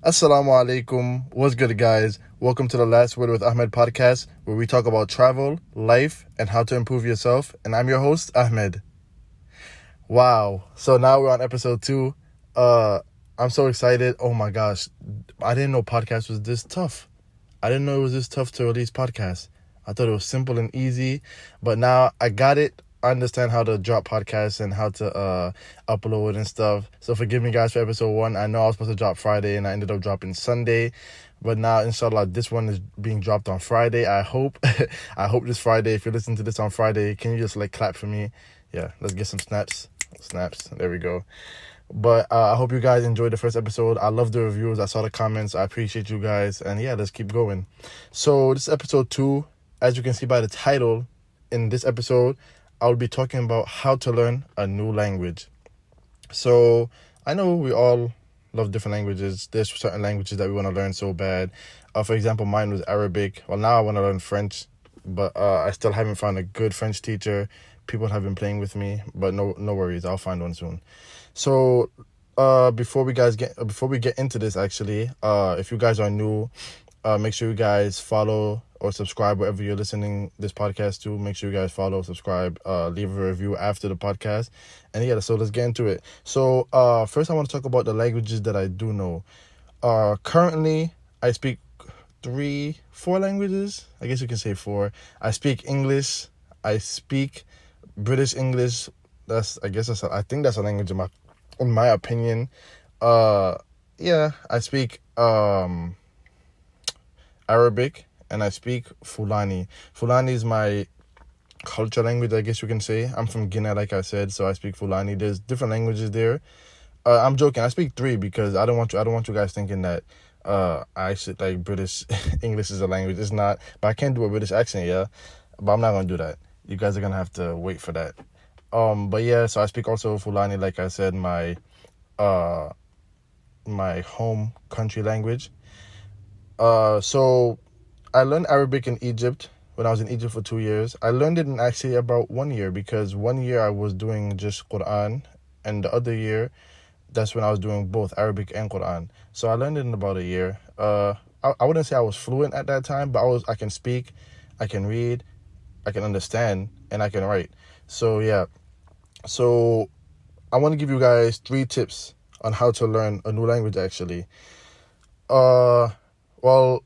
Assalamu alaikum. What's good, guys? Welcome to the Last Word with Ahmed podcast, where we talk about travel, life, and how to improve yourself. And I'm your host, Ahmed. Wow. So now we're on episode 2. I'm so excited. Oh my gosh. I didn't know podcast was this tough. I didn't know it was this tough to release podcasts. I thought it was simple and easy, but now I got it. I understand how to drop podcasts and how to upload and stuff. So forgive me, guys, for episode 1. I know I was supposed to drop Friday and I ended up dropping Sunday, but now inshallah this one is being dropped on Friday. I hope I hope this Friday. If you're listening to this on Friday, can you just clap for me? Yeah, let's get some snaps. There we go. But I hope you guys enjoyed the first episode. I love the reviews. I saw the comments. I appreciate you guys. And yeah, let's keep going. So this is episode 2. As you can see by the title, in this episode, I'll be talking about how to learn a new language. So I know we all love different languages. There's certain languages that we want to learn so bad. For example, mine was Arabic. Well, now I want to learn French, but I still haven't found a good French teacher. People have been playing with me, but no worries. I'll find one soon. So before we get into this, actually, if you guys are new, make sure you guys follow or subscribe wherever you're listening this podcast to. Make sure you guys follow, subscribe, leave a review after the podcast. And yeah, so let's get into it. So first I want to talk about the languages that I do know. Currently, I speak 4 languages. I guess you can say 4. I speak English. I speak British English. I think that's a language in my opinion. Yeah, I speak Arabic, and I speak Fulani. Fulani is my culture language, I guess you can say. I'm from Guinea, like I said, so I speak Fulani. There's different languages there. I'm joking. I speak 3 because I don't want you guys thinking that I should British English is a language. It's not. But I can do a British accent, yeah. But I'm not gonna do that. You guys are gonna have to wait for that. But yeah, so I speak also Fulani, like I said, my home country language. So I learned Arabic in Egypt when I was in Egypt for 2 years. I learned it in actually about 1 year, because 1 year I was doing just Quran, and the other year, that's when I was doing both Arabic and Quran. So I learned it in about a year. I wouldn't say I was fluent at that time, but I can speak, I can read, I can understand, and I can write. So yeah. So I want to give you guys 3 tips on how to learn a new language, actually. Well,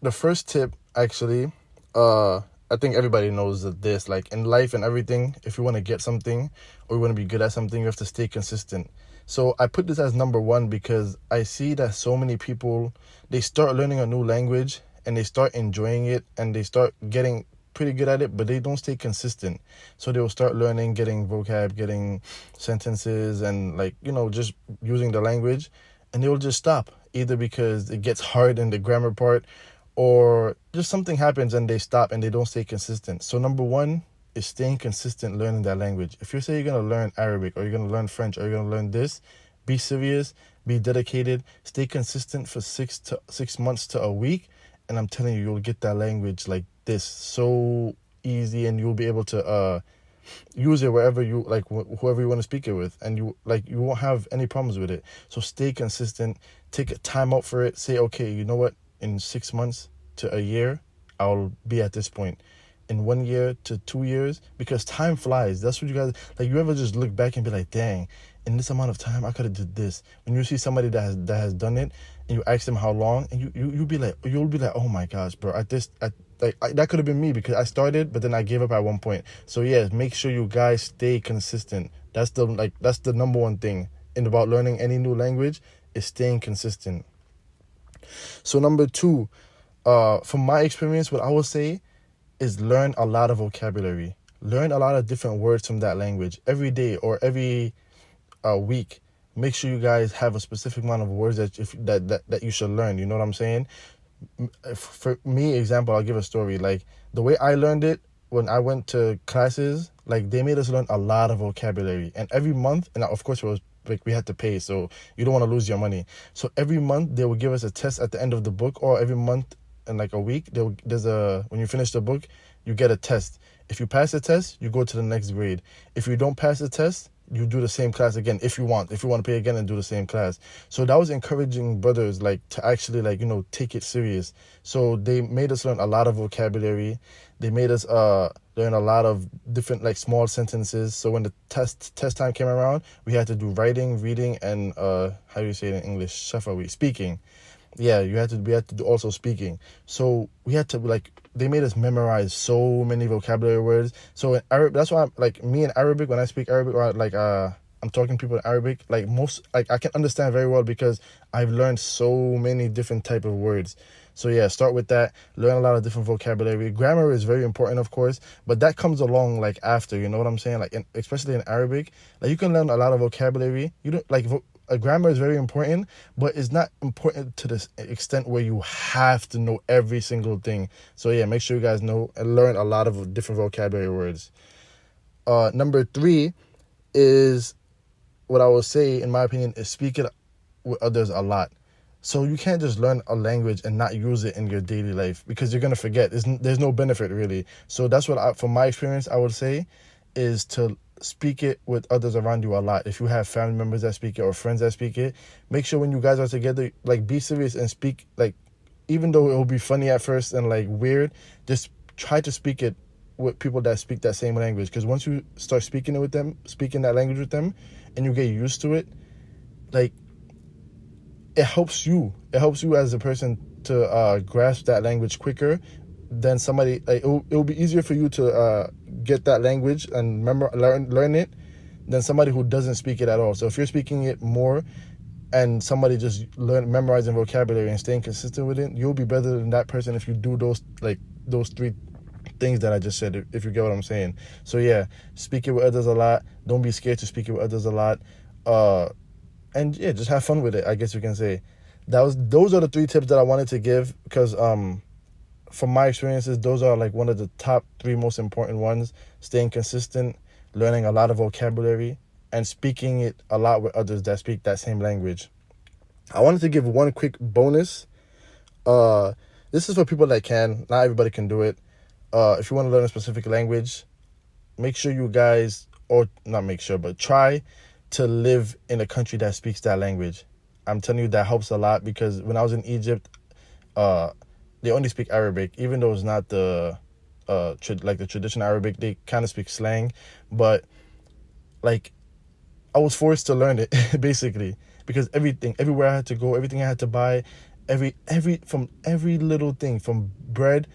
the first tip, actually, I think everybody knows that this, in life and everything, if you want to get something or you want to be good at something, you have to stay consistent. So I put this as number 1 because I see that so many people, they start learning a new language and they start enjoying it and they start getting pretty good at it, but they don't stay consistent. So they will start learning, getting vocab, getting sentences, and just using the language, and they will just stop, either because it gets hard in the grammar part, or just something happens and they stop and they don't stay consistent. So number 1 is staying consistent learning that language. If you say you're going to learn Arabic or you're going to learn French or you're going to learn this, be serious, be dedicated, stay consistent for 6 months to a week, and I'm telling you, you'll get that language like this so easy, and you'll be able to use it wherever you whoever you want to speak it with, and you won't have any problems with it. So stay consistent, take a time out for it. Say, okay, you know what, in 6 months to a year I'll be at this point, in 1 year to 2 years, because time flies. That's what you guys, you ever just look back and be like, dang, in this amount of time I could have did this. When you see somebody that has done it and you ask them how long, and you'll be like, oh my gosh, bro, that could have been me, because I started but then I gave up at one point. So yeah, make sure you guys stay consistent. That's the number 1 thing about learning any new language, is staying consistent. So number 2, from my experience, what I would say is learn a lot of vocabulary. Learn a lot of different words from that language every day or every week. Make sure you guys have a specific amount of words that you should learn. You know what I'm saying? For me, example, I'll give a story. The way I learned it, when I went to classes, they made us learn a lot of vocabulary. And every month, and of course it was we had to pay, so you don't want to lose your money. So every month they would give us a test at the end of the book, or every month in a week, when you finish the book, you get a test. If you pass the test, you go to the next grade. If you don't pass the test, you do the same class again if you want to pay again and do the same class. So that was encouraging brothers like to actually like take it serious. So they made us learn a lot of vocabulary. They made us learn a lot of different like small sentences. So when the test time came around, we had to do writing, reading, and how do you say it in English, shafawi, speaking. Yeah, we had to do also speaking. So we had to like, they made us memorize so many vocabulary words. So in Arabic, that's why I'm like, me in Arabic, when I speak Arabic, or like I'm talking to people in Arabic, like most, like I can understand very well because I've learned so many different type of words. So yeah, start with that. Learn a lot of different vocabulary. Grammar is very important, of course, but that comes along like after. You know what I'm saying? Like especially in Arabic, like you can learn a lot of vocabulary. You don't like grammar is very important, but it's not important to the extent where you have to know every single thing. So yeah, make sure you guys know and learn a lot of different vocabulary words. Number 3 is, what I will say, in my opinion, is speak it with others a lot. So you can't just learn a language and not use it in your daily life because you're gonna forget. There's no benefit really. So that's what, from my experience, I would say, is to speak it with others around you a lot. If you have family members that speak it or friends that speak it, make sure when you guys are together, like be serious and speak. Like, even though it will be funny at first and like weird, just try to speak it with people that speak that same language. Because once you start speaking it with them, speaking that language with them, and you get used to it, like, it helps you. It helps you as a person to grasp that language quicker than somebody. Like, it will be easier for you to get that language and learn it than somebody who doesn't speak it at all. So if you're speaking it more and somebody just memorizing vocabulary and staying consistent with it, you'll be better than that person if you do those 3 things that I just said, if you get what I'm saying. So yeah, speak it with others a lot. Don't be scared to speak it with others a lot. And yeah, just have fun with it, I guess you can say. Those are the 3 tips that I wanted to give because from my experiences, those are like one of the top 3 most important ones. Staying consistent, learning a lot of vocabulary, and speaking it a lot with others that speak that same language. I wanted to give one quick bonus. This is for people that can. Not everybody can do it. If you want to learn a specific language, make sure you guys, or not make sure, but try to live in a country that speaks that language. I'm telling you, that helps a lot because when I was in Egypt, they only speak Arabic, even though it's not the the traditional Arabic. They kind of speak slang, but like, I was forced to learn it basically because everywhere I had to go, everything I had to buy, from every little thing, from bread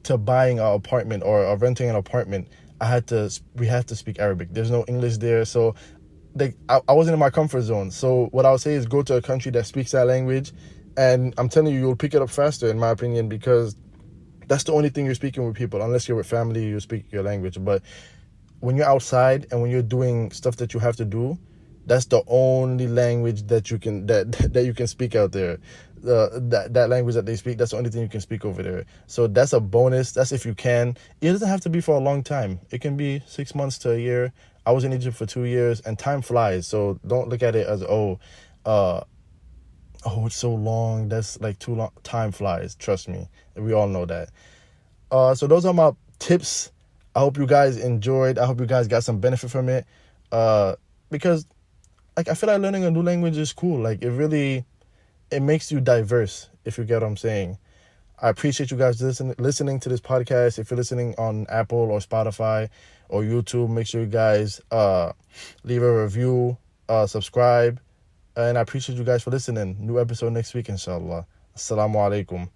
to buying an apartment or renting an apartment, we had to speak Arabic. There's no English there, so I wasn't in my comfort zone. So what I would say is go to a country that speaks that language, and I'm telling you, you'll pick it up faster, in my opinion, because that's the only thing you're speaking with people. Unless you're with family, you speak your language. But when you're outside and when you're doing stuff that you have to do, that's the only language that you can that you can speak out there. That language that they speak, that's the only thing you can speak over there. So that's a bonus. That's if you can. It doesn't have to be for a long time. It can be 6 months to a year. I was in Egypt for 2 years, and time flies. So don't look at it as it's so long. That's like too long. Time flies. Trust me. We all know that. So those are my tips. I hope you guys enjoyed. I hope you guys got some benefit from it. Because like, I feel like learning a new language is cool. Like, it makes you diverse, if you get what I'm saying. I appreciate you guys listening to this podcast. If you're listening on Apple or Spotify or YouTube, make sure you guys leave a review, subscribe. And I appreciate you guys for listening. New episode next week, inshallah. Assalamu alaikum.